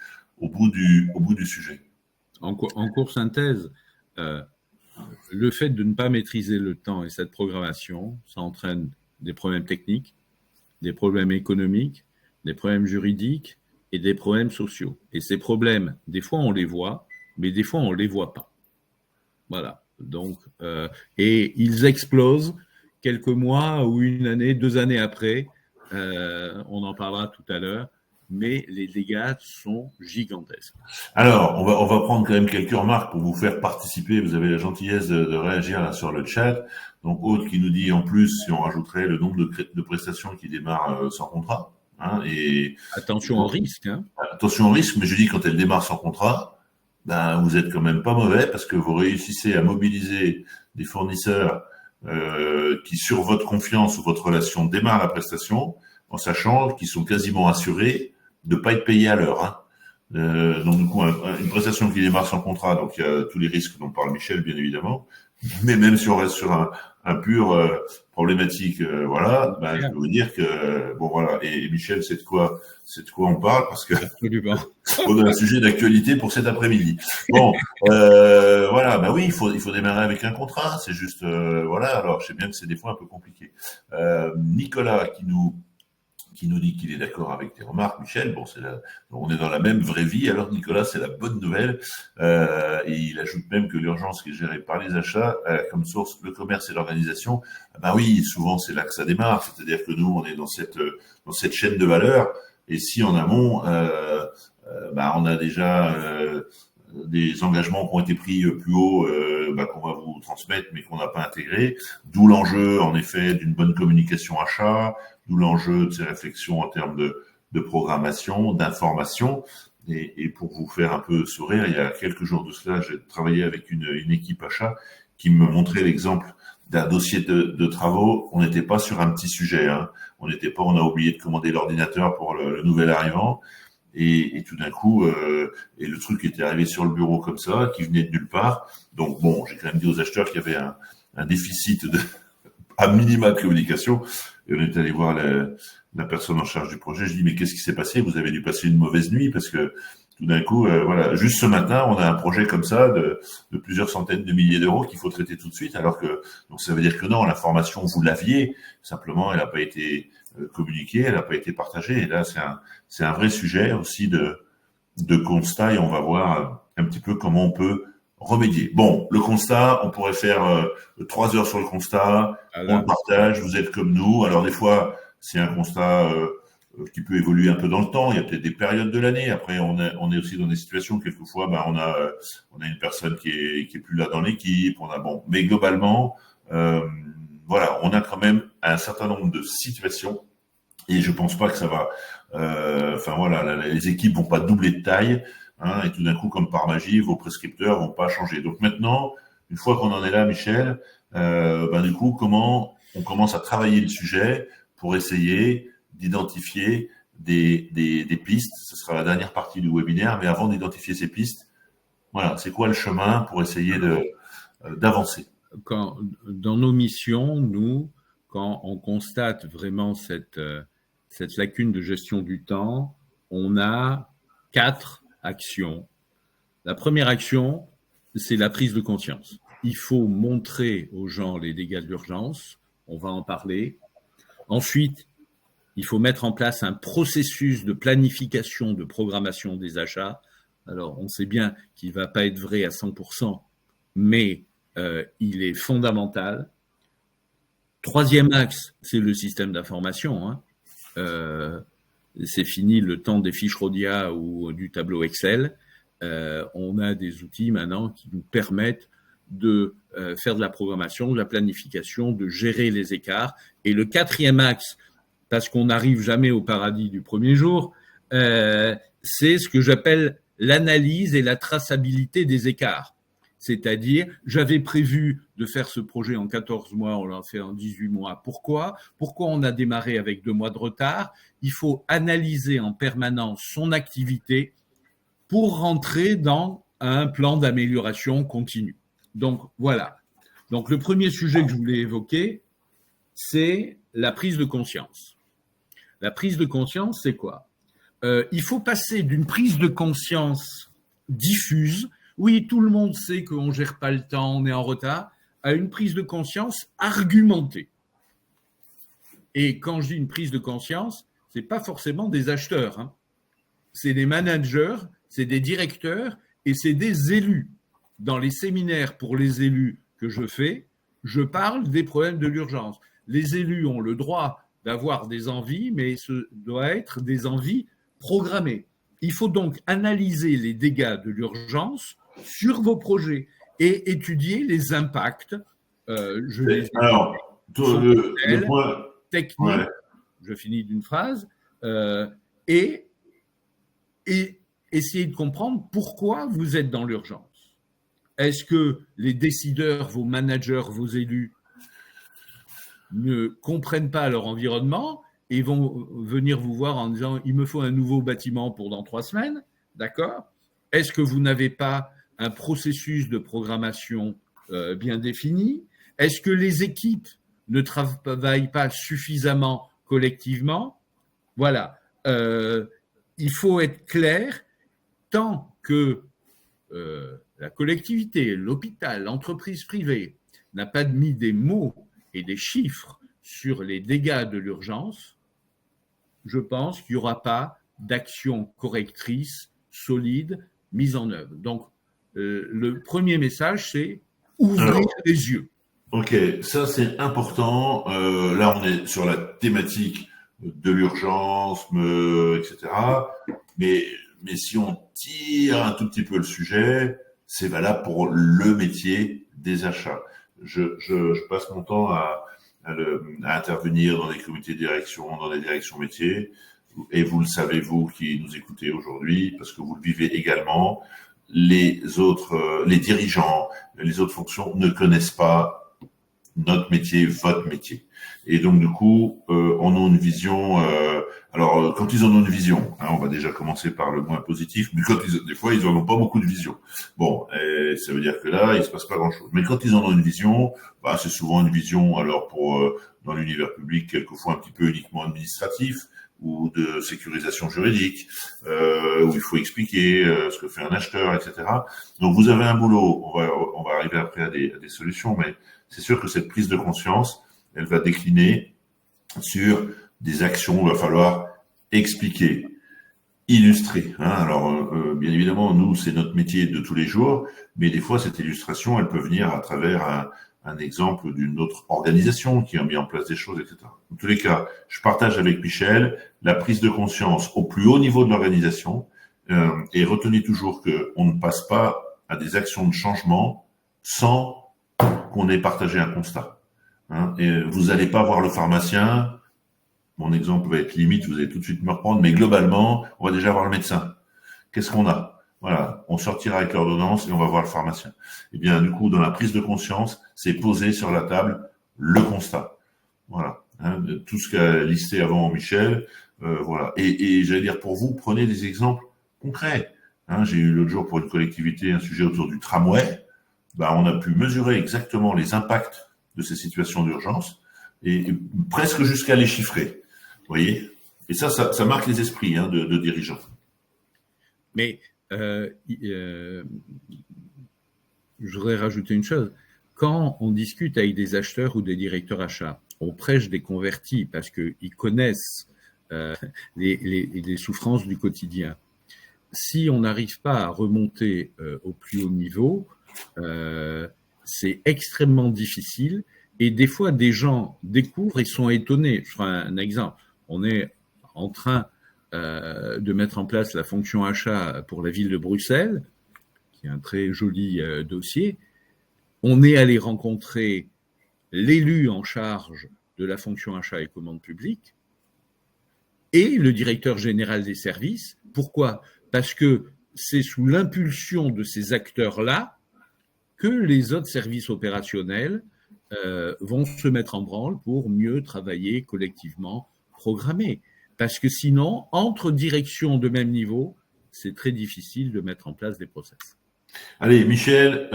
sujet. En court synthèse, le fait de ne pas maîtriser le temps et cette programmation, ça entraîne des problèmes techniques, des problèmes économiques, des problèmes juridiques et des problèmes sociaux. Et ces problèmes, des fois on les voit, mais des fois on les voit pas. Voilà. Donc, et ils explosent quelques mois ou une année, 2 années après. On en parlera tout à l'heure. mais les dégâts sont gigantesques. Alors, on va prendre quand même quelques remarques pour vous faire participer. Vous avez la gentillesse de réagir là sur le chat. Donc, Aude qui nous dit en plus, si on rajouterait le nombre de prestations qui démarrent sans contrat. Hein, et attention au risque. Hein. Attention au risque, mais je dis quand elle démarre sans contrat, ben vous êtes quand même pas mauvais parce que vous réussissez à mobiliser des fournisseurs qui, sur votre confiance ou votre relation, démarrent la prestation en sachant qu'ils sont quasiment assurés de pas être payés à l'heure. Hein. Donc du coup, une prestation qui démarre sans contrat, donc il y a tous les risques dont parle Michel, bien évidemment. Mais même si on reste sur un pur problématique, voilà, ben, je peux vous dire que bon voilà. Et Michel, c'est de quoi on parle parce que on a un sujet d'actualité pour cet après-midi. Bon, voilà, bah oui, il faut démarrer avec un contrat. C'est juste, voilà. Alors, je sais bien que c'est des fois un peu compliqué. Nicolas qui nous dit qu'il est d'accord avec tes remarques, Michel. Bon, on est dans la même vraie vie. Alors, Nicolas, c'est la bonne nouvelle. Et il ajoute même que l'urgence qui est gérée par les achats, comme source, le commerce et l'organisation. Ben oui, souvent, c'est là que ça démarre. C'est-à-dire que nous, on est dans cette chaîne de valeur. Et si en amont, on a déjà des engagements qui ont été pris plus haut, qu'on va vous transmettre, mais qu'on n'a pas intégré. D'où l'enjeu, en effet, d'une bonne communication achat, d'où l'enjeu de ces réflexions en termes de programmation, d'information. Et pour vous faire un peu sourire, il y a quelques jours de cela, j'ai travaillé avec une équipe achat qui me montrait l'exemple d'un dossier de travaux. On n'était pas sur un petit sujet. Hein. On a oublié de commander l'ordinateur pour le nouvel arrivant. Et tout d'un coup, et le truc était arrivé sur le bureau comme ça, qui venait de nulle part. Donc bon, j'ai quand même dit aux acheteurs qu'il y avait un déficit à minima de communication. Et on est allé voir la personne en charge du projet. Je dis mais qu'est-ce qui s'est passé? Vous avez dû passer une mauvaise nuit parce que tout d'un coup, voilà, juste ce matin, on a un projet comme ça de plusieurs centaines de milliers d'euros qu'il faut traiter tout de suite. Alors que donc ça veut dire que non, l'information vous l'aviez, simplement elle n'a pas été communiquée, elle n'a pas été partagée. Et là, c'est un vrai sujet aussi de constat et on va voir un petit peu comment on peut remédier. Bon, le constat, on pourrait faire 3 heures sur le constat, on le partage, vous êtes comme nous. Alors des fois, c'est un constat qui peut évoluer un peu dans le temps. Il y a peut-être des périodes de l'année. Après, on est aussi dans des situations quelquefois, on a une personne qui est plus là dans l'équipe. Mais globalement, voilà, on a quand même un certain nombre de situations et je pense pas que ça va. Les équipes vont pas doubler de taille, hein, et tout d'un coup, comme par magie, vos prescripteurs vont pas changer. Donc maintenant, une fois qu'on en est là, Michel, du coup, comment on commence à travailler le sujet pour essayer d'identifier des pistes. Ce sera la dernière partie du webinaire, mais avant d'identifier ces pistes, voilà, c'est quoi le chemin pour essayer d'avancer? Dans nos missions, nous, quand on constate vraiment cette lacune de gestion du temps, on a 4 actions. La première action, c'est la prise de conscience. Il faut montrer aux gens les dégâts de l'urgence, on va en parler. Ensuite, il faut mettre en place un processus de planification, de programmation des achats. Alors, on sait bien qu'il ne va pas être vrai à 100%, mais il est fondamental. Troisième axe, c'est le système d'information. Hein. C'est fini le temps des fiches RODIA ou du tableau Excel. On a des outils maintenant qui nous permettent de faire de la programmation, de la planification, de gérer les écarts. Et le quatrième axe, parce qu'on n'arrive jamais au paradis du premier jour, c'est ce que j'appelle l'analyse et la traçabilité des écarts. C'est-à-dire, j'avais prévu de faire ce projet en 14 mois, on l'a fait en 18 mois. Pourquoi on a démarré avec 2 mois de retard? Il faut analyser en permanence son activité pour rentrer dans un plan d'amélioration continue. Donc, voilà. Donc, le premier sujet que je voulais évoquer, c'est la prise de conscience. La prise de conscience, c'est quoi? Il faut passer d'une prise de conscience diffuse, oui, tout le monde sait qu'on ne gère pas le temps, on est en retard, à une prise de conscience argumentée. Et quand je dis une prise de conscience, ce n'est pas forcément des acheteurs, hein. C'est des managers, c'est des directeurs et c'est des élus. Dans les séminaires pour les élus que je fais, je parle des problèmes de l'urgence. Les élus ont le droit d'avoir des envies, mais ce doit être des envies programmer. Il faut donc analyser les dégâts de l'urgence sur vos projets et étudier les impacts. Alors, le point technique, ouais. Je finis d'une phrase, et essayer de comprendre pourquoi vous êtes dans l'urgence. Est-ce que les décideurs, vos managers, vos élus ne comprennent pas leur environnement et vont venir vous voir en disant « il me faut un nouveau bâtiment pour dans 3 semaines », d'accord ? Est-ce que vous n'avez pas un processus de programmation bien défini ? Est-ce que les équipes ne travaillent pas suffisamment collectivement ? Voilà. Il faut être clair, tant que la collectivité, l'hôpital, l'entreprise privée n'a pas mis des mots et des chiffres sur les dégâts de l'urgence, je pense qu'il n'y aura pas d'action correctrice solide mise en œuvre. Donc, le premier message, c'est ouvrir les yeux. Ok, ça c'est important. Là, on est sur la thématique de l'urgence, etc. Mais si on tire un tout petit peu le sujet, c'est valable pour le métier des achats. Je passe mon temps à intervenir dans des comités de direction, dans des directions métiers, et vous le savez, vous qui nous écoutez aujourd'hui, parce que vous le vivez également, les dirigeants, les autres fonctions ne connaissent pas notre métier, votre métier. Et donc, du coup, on a une vision... alors, quand ils en ont une vision, on va déjà commencer par le moins positif, mais des fois, ils en ont pas beaucoup de vision. Bon, ça veut dire que là, il se passe pas grand-chose. Mais quand ils en ont une vision, c'est souvent une vision, alors dans l'univers public, quelquefois un petit peu uniquement administratif, ou de sécurisation juridique, où il faut expliquer ce que fait un acheteur, etc. Donc, vous avez un boulot. On va arriver après à des solutions, mais c'est sûr que cette prise de conscience, elle va décliner sur des actions où il va falloir expliquer, illustrer. Alors, bien évidemment, nous, c'est notre métier de tous les jours, mais des fois, cette illustration, elle peut venir à travers un exemple d'une autre organisation qui a mis en place des choses, etc. En tous les cas, je partage avec Michel la prise de conscience au plus haut niveau de l'organisation, et retenez toujours qu'on ne passe pas à des actions de changement sans qu'on ait partagé un constat. Et vous n'allez pas voir le pharmacien, mon exemple va être limite, vous allez tout de suite me reprendre, mais globalement, on va déjà voir le médecin. Qu'est-ce qu'on a ? Voilà, on sortira avec l'ordonnance et on va voir le pharmacien. Et bien, du coup, dans la prise de conscience, c'est poser sur la table le constat. Voilà, tout ce qu'a listé avant Michel, voilà. Et j'allais dire pour vous, prenez des exemples concrets. J'ai eu l'autre jour pour une collectivité un sujet autour du tramway. On a pu mesurer exactement les impacts de ces situations d'urgence et presque jusqu'à les chiffrer. Vous voyez ? Et ça marque les esprits de dirigeants. Mais je voudrais rajouter une chose. Quand on discute avec des acheteurs ou des directeurs achats, on prêche des convertis parce qu'ils connaissent les souffrances du quotidien. Si on n'arrive pas à remonter au plus haut niveau, c'est extrêmement difficile et des fois des gens découvrent et sont étonnés. Je ferai un exemple. On est en train de mettre en place la fonction achat pour la ville de Bruxelles, qui est un très joli dossier. On est allé rencontrer l'élu en charge de la fonction achat et commande publique et le directeur général des services. Pourquoi ? Parce que c'est sous l'impulsion de ces acteurs-là que les autres services opérationnels vont se mettre en branle pour mieux travailler collectivement, programmer. Parce que sinon, entre directions de même niveau, c'est très difficile de mettre en place des process. Allez, Michel,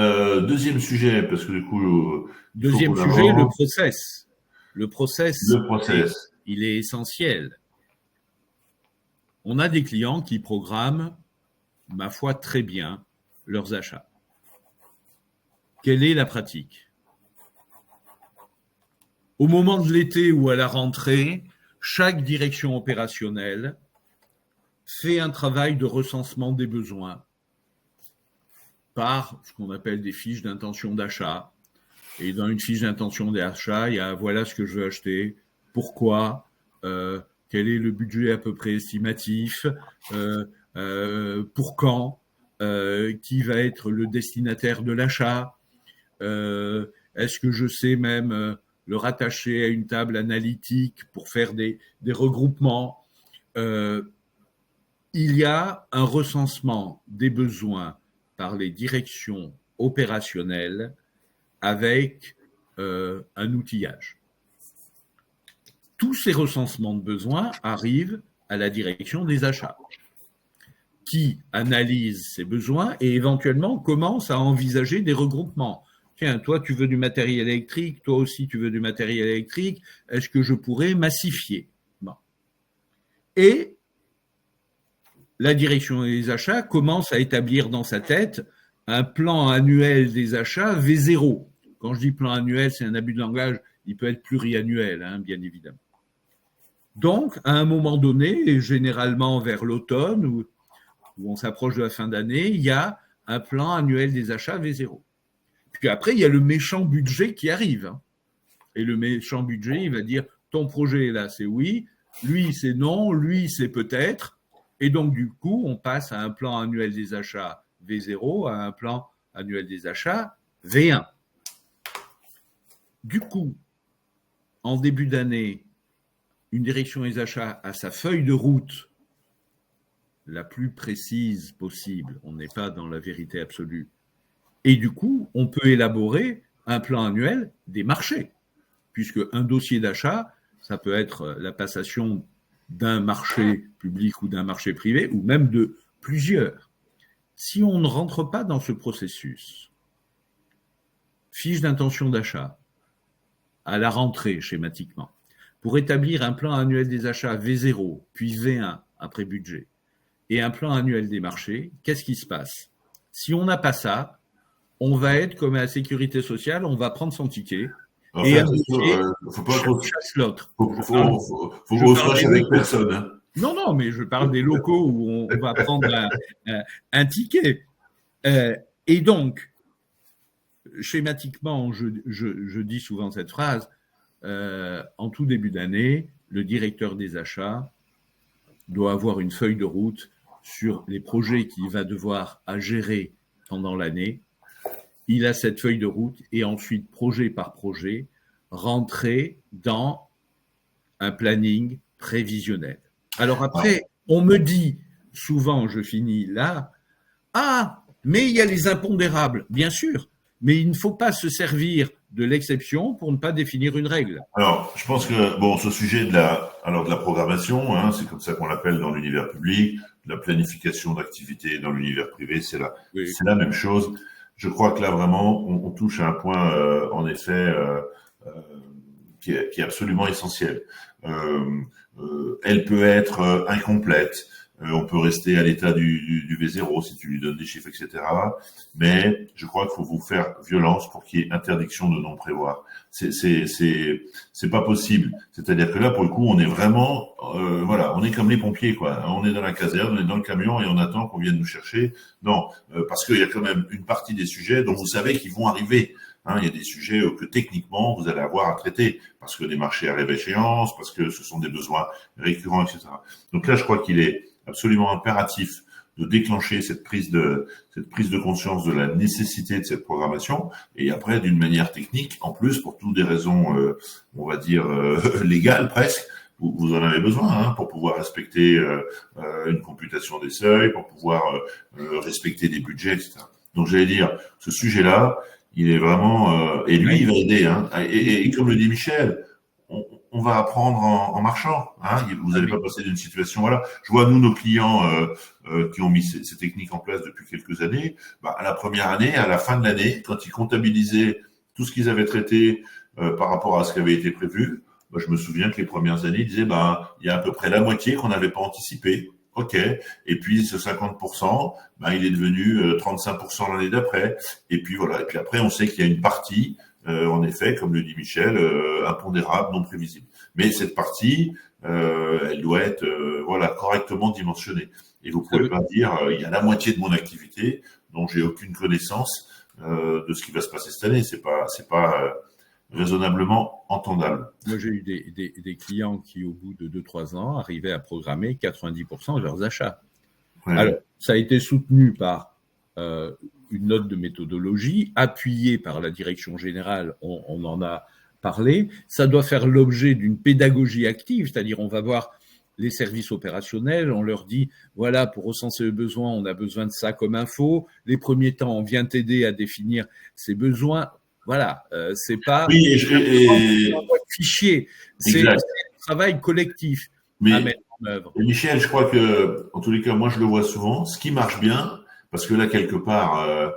deuxième sujet, parce que du coup... Deuxième sujet, le process. Le process, il est essentiel. On a des clients qui programment, ma foi, très bien leurs achats. Quelle est la pratique ? Au moment de l'été ou à la rentrée, chaque direction opérationnelle fait un travail de recensement des besoins par ce qu'on appelle des fiches d'intention d'achat. Et dans une fiche d'intention d'achat, il y a voilà ce que je veux acheter, pourquoi, quel est le budget à peu près estimatif, pour quand, qui va être le destinataire de l'achat, est-ce que je sais même le rattacher à une table analytique pour faire des regroupements. Il y a un recensement des besoins par les directions opérationnelles avec un outillage. Tous ces recensements de besoins arrivent à la direction des achats, qui analyse ces besoins et éventuellement commence à envisager des regroupements. Tiens, toi, tu veux du matériel électrique, toi aussi, tu veux du matériel électrique, est-ce que je pourrais massifier? Bon. Et la direction des achats commence à établir dans sa tête un plan annuel des achats V0. Quand je dis plan annuel, c'est un abus de langage, il peut être pluriannuel, hein, bien évidemment. Donc, à un moment donné, et généralement vers l'automne, où on s'approche de la fin d'année, il y a un plan annuel des achats V0. Puis après, il y a le méchant budget qui arrive. Et le méchant budget, il va dire, ton projet là, c'est oui, lui, c'est non, lui, c'est peut-être. Et donc, du coup, on passe à un plan annuel des achats V0 à un plan annuel des achats V1. Du coup, en début d'année, une direction des achats a sa feuille de route la plus précise possible. On n'est pas dans la vérité absolue. Et du coup, on peut élaborer un plan annuel des marchés, puisque un dossier d'achat, ça peut être la passation d'un marché public ou d'un marché privé, ou même de plusieurs. Si on ne rentre pas dans ce processus, fiche d'intention d'achat, à la rentrée schématiquement, pour établir un plan annuel des achats V0, puis V1 après budget, et un plan annuel des marchés, qu'est-ce qui se passe? Si on n'a pas ça, on va être comme à la sécurité sociale, on va prendre son ticket, En et fait, un dossier faut pas trop, chasse l'autre. faut qu'on se fâche avec personne. Hein. Non, mais je parle des locaux où on va prendre un ticket. Et donc, schématiquement, je dis souvent cette phrase, en tout début d'année, le directeur des achats doit avoir une feuille de route sur les projets qu'il va devoir à gérer pendant l'année. Il a cette feuille de route et ensuite, projet par projet, rentrer dans un planning prévisionnel. Alors après, on me dit, souvent je finis là, ah, mais il y a les impondérables, bien sûr, mais il ne faut pas se servir de l'exception pour ne pas définir une règle. Alors, je pense que bon, ce sujet de la programmation, hein, c'est comme ça qu'on l'appelle dans l'univers public, la planification d'activités dans l'univers privé, c'est la même chose. Je crois que là vraiment, on touche à un point, en effet, qui est absolument essentiel. Elle peut être incomplète. On peut rester à l'état du V0 si tu lui donnes des chiffres, etc. Mais je crois qu'il faut vous faire violence pour qu'il y ait interdiction de non prévoir. C'est pas possible. C'est-à-dire que là, pour le coup, on est vraiment, voilà, on est comme les pompiers, quoi. On est dans la caserne, on est dans le camion et on attend qu'on vienne nous chercher. Non, parce qu'il y a quand même une partie des sujets dont vous savez qu'ils vont arriver. Hein, il y a des sujets que techniquement vous allez avoir à traiter parce que les marchés arrivent à échéance, parce que ce sont des besoins récurrents, etc. Donc là, je crois qu'il est absolument impératif de déclencher cette prise de conscience de la nécessité de cette programmation et après d'une manière technique en plus pour toutes des raisons on va dire légales presque vous en avez besoin hein, pour pouvoir respecter une computation des seuils, pour pouvoir respecter des budgets, etc. Donc j'allais dire ce sujet-là il est vraiment et lui il va aider hein, et comme le dit Michel on va apprendre en marchant. Hein. Vous n'allez pas passer d'une situation. Voilà. Je vois nous nos clients qui ont mis ces techniques en place depuis quelques années. Bah, à la première année, à la fin de l'année, quand ils comptabilisaient tout ce qu'ils avaient traité par rapport à ce qui avait été prévu, bah, je me souviens que les premières années, ils disaient bah il y a à peu près la moitié qu'on n'avait pas anticipé. Ok. Et puis ce 50%, bah, il est devenu 35% l'année d'après. Et puis voilà. Et puis après, on sait qu'il y a une partie. En effet, comme le dit Michel, impondérable, non prévisible. Mais cette partie, elle doit être voilà correctement dimensionnée. Et vous pouvez pas dire il y a la moitié de mon activité dont j'ai aucune connaissance de ce qui va se passer cette année. C'est pas raisonnablement entendable. Moi, j'ai eu des clients qui, au bout de 2-3 ans, arrivaient à programmer 90% de leurs achats. Ouais. Alors, ça a été soutenu par une note de méthodologie, appuyée par la direction générale, on en a parlé. Ça doit faire l'objet d'une pédagogie active, c'est-à-dire on va voir les services opérationnels, on leur dit, voilà, pour recenser le besoin, on a besoin de ça comme info. Les premiers temps, on vient t'aider à définir ces besoins. Voilà, c'est pas Oui, fichier, c'est un travail collectif à mettre en œuvre. Michel, je crois que, en tous les cas, moi je le vois souvent, ce qui marche bien, parce que là, quelque part,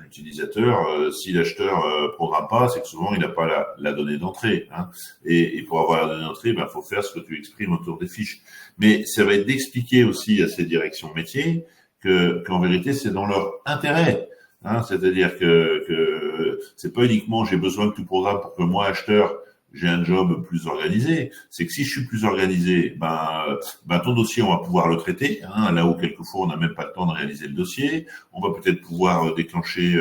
l'utilisateur, si l'acheteur programme pas, c'est que souvent il n'a pas la donnée d'entrée. Hein. Et pour avoir la donnée d'entrée, il faut faire ce que tu exprimes autour des fiches. Mais ça va être d'expliquer aussi à ces directions métiers qu'en vérité, c'est dans leur intérêt. Hein. C'est-à-dire que c'est pas uniquement j'ai besoin que tu programmes pour que moi, acheteur, j'ai un job plus organisé, c'est que si je suis plus organisé, ton dossier, on va pouvoir le traiter, hein, là où quelquefois on n'a même pas le temps de réaliser le dossier. On va peut-être pouvoir déclencher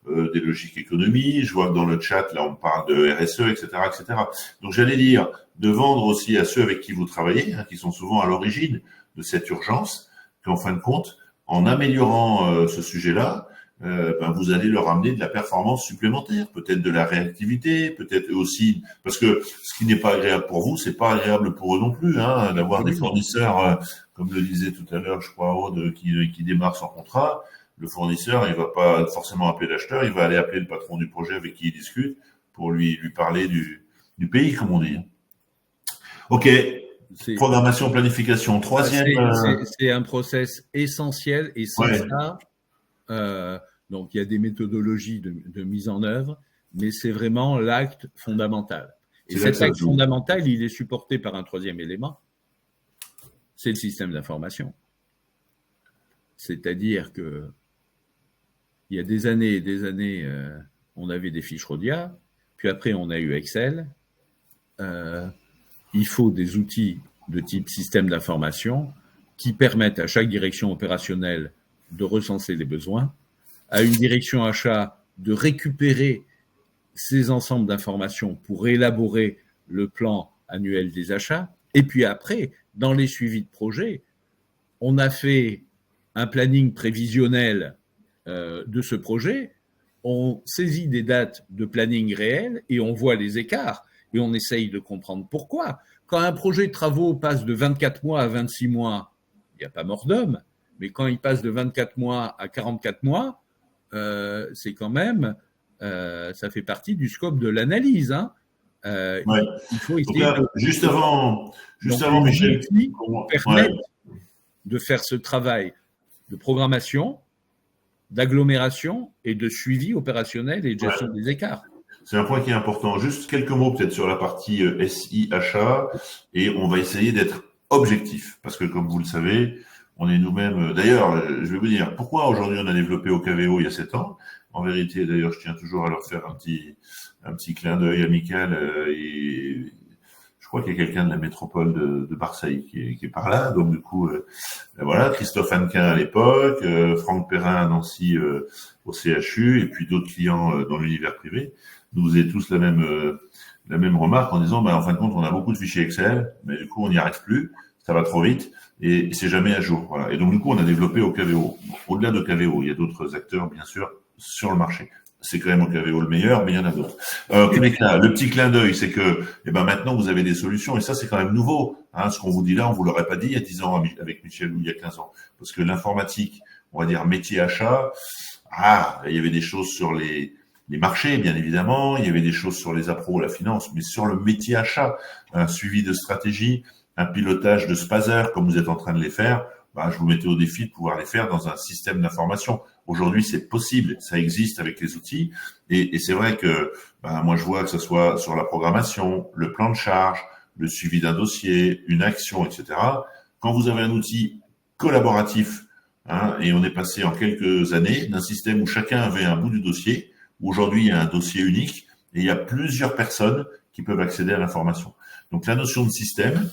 des logiques économie. Je vois que dans le chat, là, on parle de RSE, etc., etc. Donc, j'allais dire de vendre aussi à ceux avec qui vous travaillez, hein, qui sont souvent à l'origine de cette urgence, qu'en fin de compte, en améliorant ce sujet-là, vous allez leur amener de la performance supplémentaire, peut-être de la réactivité, peut-être aussi, parce que ce qui n'est pas agréable pour vous, c'est pas agréable pour eux non plus, hein, d'avoir des fournisseurs, comme le disait tout à l'heure, je crois, Aude, qui démarrent sans contrat. Le fournisseur, il va pas forcément appeler l'acheteur, il va aller appeler le patron du projet avec qui il discute pour lui parler du pays, comme on dit. Ok. Programmation, planification. Troisième. C'est un process essentiel et sans ça. Donc, il y a des méthodologies de mise en œuvre, mais c'est vraiment l'acte fondamental. Et cet acte fondamental, il est supporté par un troisième élément, c'est le système d'information. C'est-à-dire que il y a des années et des années, on avait des fiches RODIA, puis après on a eu Excel. Il faut des outils de type système d'information qui permettent à chaque direction opérationnelle de recenser les besoins, à une direction achat de récupérer ces ensembles d'informations pour élaborer le plan annuel des achats. Et puis après, dans les suivis de projet, on a fait un planning prévisionnel de ce projet, on saisit des dates de planning réel et on voit les écarts et on essaye de comprendre pourquoi. Quand un projet de travaux passe de 24 mois à 26 mois, il n'y a pas mort d'homme. Mais quand il passe de 24 mois à 44 mois, c'est quand même, ça fait partie du scope de l'analyse. Hein. Il faut essayer juste avant Michel, permettre de faire ce travail de programmation, d'agglomération et de suivi opérationnel et de gestion des écarts. C'est un point qui est important. Juste quelques mots peut-être sur la partie SI achat et on va essayer d'être objectif parce que comme vous le savez, on est nous-mêmes. D'ailleurs, je vais vous dire pourquoi aujourd'hui on a développé OKVO il y a 7 ans. En vérité, d'ailleurs, je tiens toujours à leur faire un petit clin d'œil amical. Et je crois qu'il y a quelqu'un de la métropole de Marseille qui est par là. Donc du coup, voilà, Christophe Hannequin à l'époque, Franck Perrin à Nancy au CHU, et puis d'autres clients dans l'univers privé. Nous faisaient tous la même remarque en disant, en fin de compte, on a beaucoup de fichiers Excel, mais du coup, on n'y arrive plus. Ça va trop vite et c'est jamais à jour. Voilà. Et donc, du coup, on a développé OKVO. Au-delà d'OKVO, il y a d'autres acteurs, bien sûr, sur le marché. C'est quand même OKVO le meilleur, mais il y en a d'autres. Le petit clin d'œil, c'est que maintenant, vous avez des solutions. Et ça, c'est quand même nouveau. Hein, ce qu'on vous dit là, on vous l'aurait pas dit il y a 10 ans avec Michel ou il y a 15 ans. Parce que l'informatique, on va dire métier achat, il y avait des choses sur les marchés, bien évidemment. Il y avait des choses sur les appros, la finance. Mais sur le métier achat, un suivi de stratégie, un pilotage de spazer, comme vous êtes en train de les faire, je vous mettais au défi de pouvoir les faire dans un système d'information. Aujourd'hui, c'est possible, ça existe avec les outils. Et c'est vrai que moi, je vois que ce soit sur la programmation, le plan de charge, le suivi d'un dossier, une action, etc. Quand vous avez un outil collaboratif, et on est passé en quelques années d'un système où chacun avait un bout du dossier, où aujourd'hui, il y a un dossier unique et il y a plusieurs personnes qui peuvent accéder à l'information. Donc, la notion de système,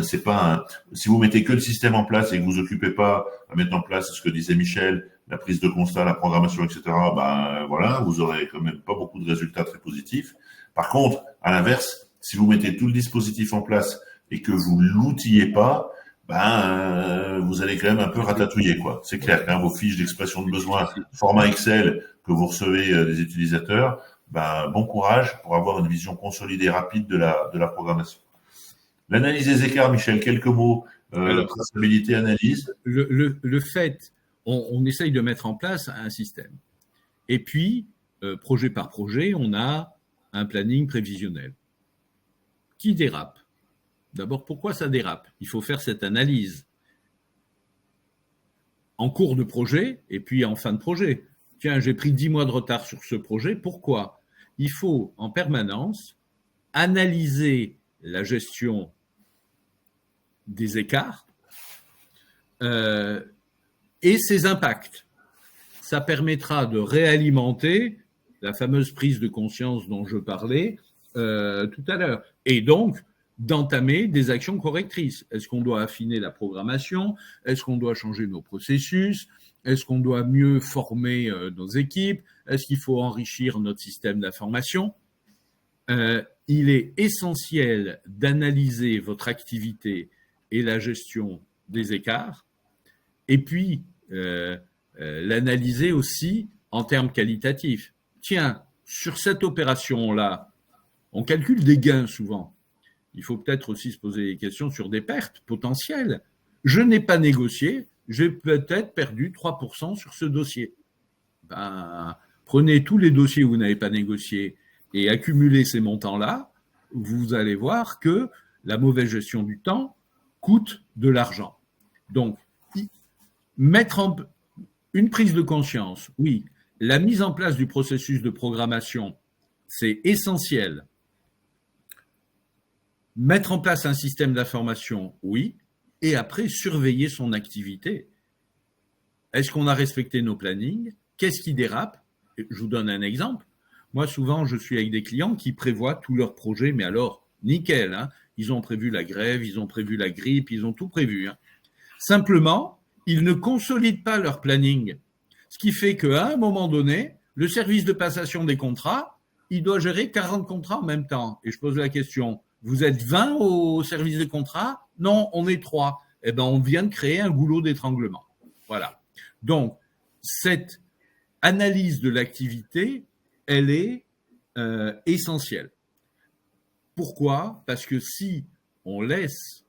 c'est pas si vous mettez que le système en place et que vous occupez pas à mettre en place ce que disait Michel, la prise de constat, la programmation, etc., ben voilà, vous aurez quand même pas beaucoup de résultats très positifs. Par contre, à l'inverse, si vous mettez tout le dispositif en place et que vous l'outillez pas, vous allez quand même un peu ratatouiller, quoi. C'est clair, hein, vos fiches d'expression de besoin, format Excel que vous recevez des utilisateurs, bon courage pour avoir une vision consolidée rapide de la programmation. L'analyse des écarts, Michel, quelques mots. Traçabilité, analyse. Le fait, on essaye de mettre en place un système. Et puis, projet par projet, on a un planning prévisionnel qui dérape. D'abord, pourquoi ça dérape? Il faut faire cette analyse en cours de projet et puis en fin de projet. Tiens, j'ai pris 10 mois de retard sur ce projet. Pourquoi? Il faut en permanence analyser la gestion des écarts et ses impacts. Ça permettra de réalimenter la fameuse prise de conscience dont je parlais tout à l'heure. Et donc, d'entamer des actions correctrices. Est-ce qu'on doit affiner la programmation? Est-ce qu'on doit changer nos processus? Est-ce qu'on doit mieux former nos équipes? Est-ce qu'il faut enrichir notre système d'information? Il est essentiel d'analyser votre activité et la gestion des écarts, et puis l'analyser aussi en termes qualitatifs. Tiens, sur cette opération-là, on calcule des gains souvent. Il faut peut-être aussi se poser des questions sur des pertes potentielles. Je n'ai pas négocié, j'ai peut-être perdu 3% sur ce dossier. Prenez tous les dossiers où vous n'avez pas négocié et accumulez ces montants-là, vous allez voir que la mauvaise gestion du temps coûte de l'argent. Donc, mettre en une prise de conscience, oui. La mise en place du processus de programmation, c'est essentiel. Mettre en place un système d'information, oui. Et après, surveiller son activité. Est-ce qu'on a respecté nos plannings? Qu'est-ce qui dérape? Je vous donne un exemple. Moi, souvent, je suis avec des clients qui prévoient tous leurs projets, mais alors, nickel, hein. Ils ont prévu la grève, ils ont prévu la grippe, ils ont tout prévu. Hein. Simplement, ils ne consolident pas leur planning. Ce qui fait qu'à un moment donné, le service de passation des contrats, il doit gérer 40 contrats en même temps. Et je pose la question, vous êtes 20 au service des contrats? Non, on est 3. Eh bien, on vient de créer un goulot d'étranglement. Voilà. Donc, cette analyse de l'activité, elle est essentielle. Pourquoi? Parce que si on laisse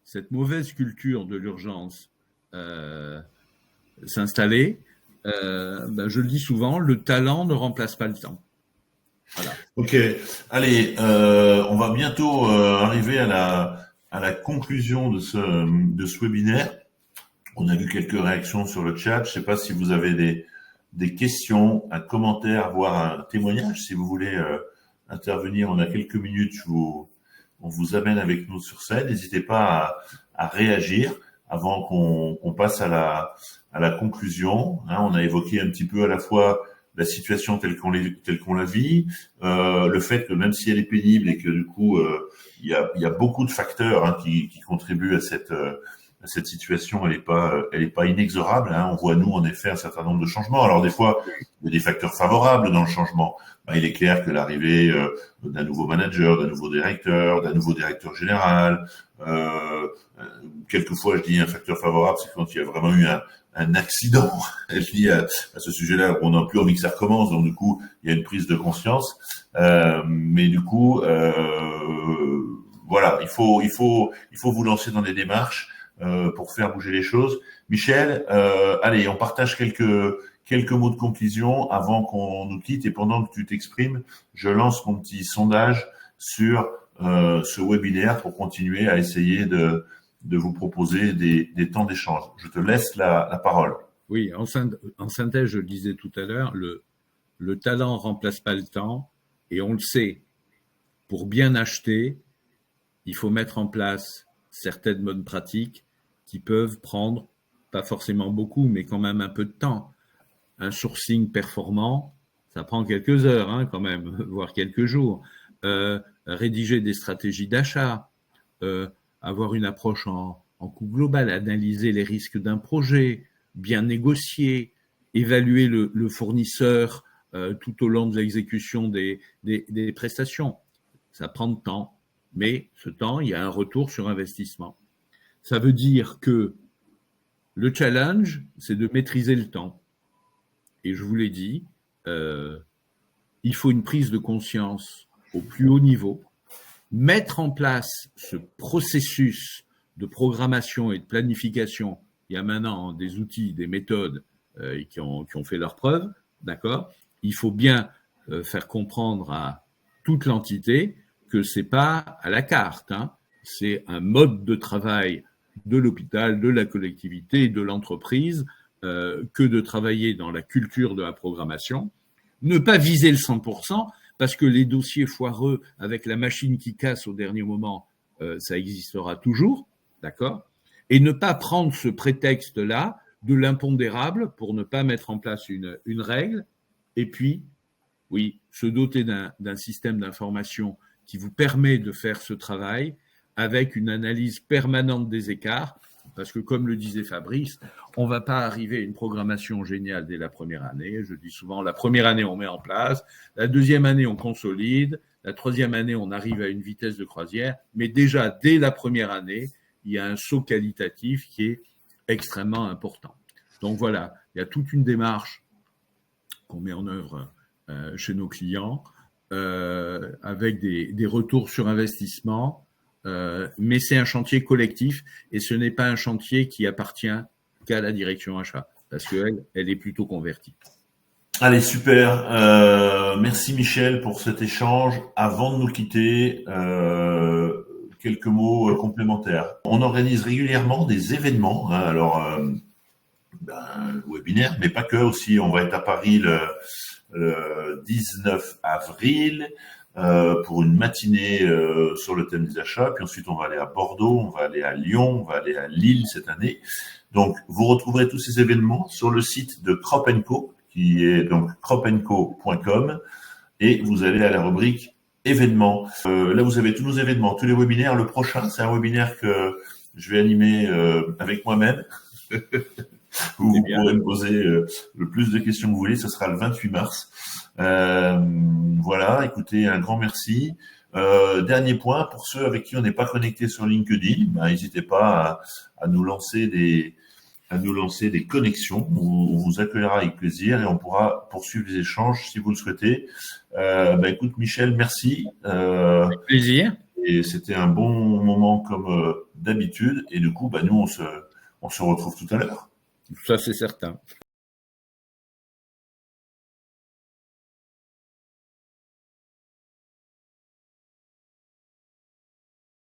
cette mauvaise culture de l'urgence s'installer, je le dis souvent, le talent ne remplace pas le temps. Voilà. Ok, allez, on va bientôt arriver à la conclusion de ce webinaire. On a vu quelques réactions sur le chat. Je ne sais pas si vous avez des questions, un commentaire, voire un témoignage. Si vous voulez intervenir, on a quelques minutes. On vous amène avec nous sur scène. N'hésitez pas à réagir avant qu'on passe à la conclusion. Hein, on a évoqué un petit peu à la fois la situation telle qu'on la vit, le fait que même si elle est pénible et que du coup il y a beaucoup de facteurs qui contribuent à cette situation, elle est pas inexorable. Hein. On voit nous en effet un certain nombre de changements. Alors des fois il y a des facteurs favorables dans le changement. Il est clair que l'arrivée d'un nouveau manager, d'un nouveau directeur général, quelquefois je dis un facteur favorable, c'est quand il y a vraiment eu un accident. Je dis à ce sujet-là, on n'a plus envie que ça recommence, donc du coup il y a une prise de conscience. Mais du coup, voilà, il faut vous lancer dans des démarches pour faire bouger les choses. Michel, allez, on partage quelques mots de conclusion avant qu'on nous quitte, et pendant que tu t'exprimes, je lance mon petit sondage sur ce webinaire pour continuer à essayer de vous proposer des temps d'échange. Je te laisse la parole. Oui, en synthèse, je le disais tout à l'heure, le talent remplace pas le temps, et on le sait. Pour bien acheter, il faut mettre en place certaines bonnes pratiques qui peuvent prendre, pas forcément beaucoup, mais quand même un peu de temps. Un sourcing performant, ça prend quelques heures quand même, voire quelques jours. Rédiger des stratégies d'achat, avoir une approche en coût global, analyser les risques d'un projet, bien négocier, évaluer le fournisseur tout au long de l'exécution des prestations. Ça prend de temps, mais ce temps, il y a un retour sur investissement. Ça veut dire que le challenge, c'est de maîtriser le temps. Et je vous l'ai dit, il faut une prise de conscience au plus haut niveau, mettre en place ce processus de programmation et de planification. Il y a maintenant des outils, des méthodes qui ont fait leurs preuves, d'accord ? Il faut bien faire comprendre à toute l'entité que c'est pas à la carte, hein. C'est un mode de travail de l'hôpital, de la collectivité, de l'entreprise, que de travailler dans la culture de la programmation. Ne pas viser le 100%, parce que les dossiers foireux avec la machine qui casse au dernier moment, ça existera toujours, d'accord ? Et ne pas prendre ce prétexte-là de l'impondérable pour ne pas mettre en place une règle, et puis, oui, se doter d'un système d'information qui vous permet de faire ce travail avec une analyse permanente des écarts, parce que comme le disait Fabrice, on ne va pas arriver à une programmation géniale dès la première année. Je dis souvent, la première année, on met en place, la deuxième année, on consolide, la troisième année, on arrive à une vitesse de croisière, mais déjà, dès la première année, il y a un saut qualitatif qui est extrêmement important. Donc voilà, il y a toute une démarche qu'on met en œuvre chez nos clients, avec des retours sur investissement, mais c'est un chantier collectif et ce n'est pas un chantier qui appartient qu'à la direction achat, parce qu'elle est plutôt convertie. Allez, super. Merci Michel pour cet échange. Avant de nous quitter, quelques mots complémentaires. On organise régulièrement des événements, hein, alors webinaires, mais pas que aussi. On va être à Paris le 19 avril pour une matinée sur le thème des achats. Puis ensuite, on va aller à Bordeaux, on va aller à Lyon, on va aller à Lille cette année. Donc, vous retrouverez tous ces événements sur le site de Crop & Co, qui est donc cropandco.com, et vous allez à la rubrique événements. Là, vous avez tous nos événements, tous les webinaires. Le prochain, c'est un webinaire que je vais animer avec moi-même. Où vous pourrez me poser le plus de questions que vous voulez. Ce sera le 28 mars. Voilà, écoutez, un grand merci. Dernier point, pour ceux avec qui on n'est pas connecté sur LinkedIn, n'hésitez pas à nous lancer des connexions. On vous accueillera avec plaisir et on pourra poursuivre les échanges si vous le souhaitez. Écoute, Michel, merci. Avec plaisir. Et c'était un bon moment comme d'habitude. Et du coup, nous, on se retrouve tout à l'heure. Ça, c'est certain.